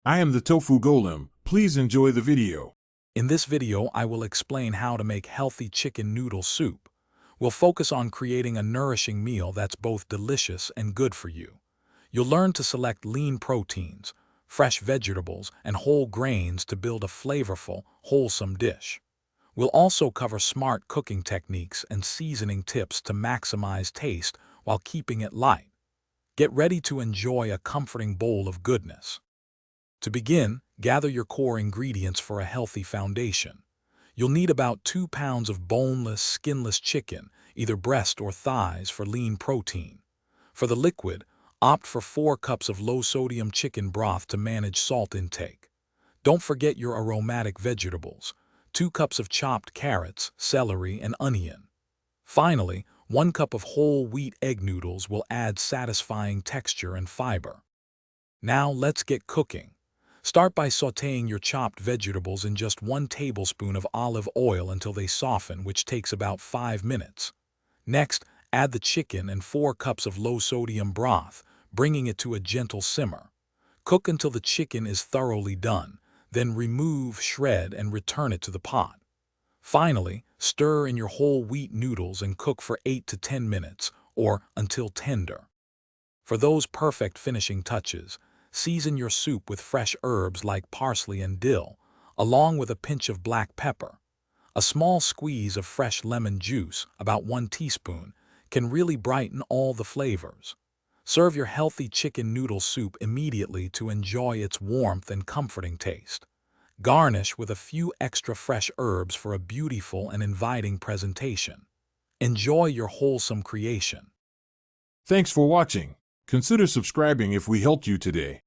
I am the Tofu Golem. Please enjoy the video. In this video, I will explain how to make healthy chicken noodle soup. We'll focus on creating a nourishing meal that's both delicious and good for you. You'll learn to select lean proteins, fresh vegetables, and whole grains to build a flavorful, wholesome dish. We'll also cover smart cooking techniques and seasoning tips to maximize taste while keeping it light. Get ready to enjoy a comforting bowl of goodness. To begin, gather your core ingredients for a healthy foundation. You'll need about 2 pounds of boneless, skinless chicken, either breast or thighs, for lean protein. For the liquid, opt for 4 cups of low-sodium chicken broth to manage salt intake. Don't forget your aromatic vegetables, 2 cups of chopped carrots, celery, and onion. Finally, 1 cup of whole wheat egg noodles will add satisfying texture and fiber. Now let's get cooking. Start by sautéing your chopped vegetables in just 1 tablespoon of olive oil until they soften, which takes about 5 minutes. Next, add the chicken and 4 cups of low-sodium broth, bringing it to a gentle simmer. Cook until the chicken is thoroughly done, then remove, shred, and return it to the pot. Finally, stir in your whole wheat noodles and cook for 8 to 10 minutes, or until tender. For those perfect finishing touches, season your soup with fresh herbs like parsley and dill, along with a pinch of black pepper. A small squeeze of fresh lemon juice, about 1 teaspoon, can really brighten all the flavors. Serve your healthy chicken noodle soup immediately to enjoy its warmth and comforting taste. Garnish with a few extra fresh herbs for a beautiful and inviting presentation. Enjoy your wholesome creation. Thanks for watching. Consider subscribing if we helped you today.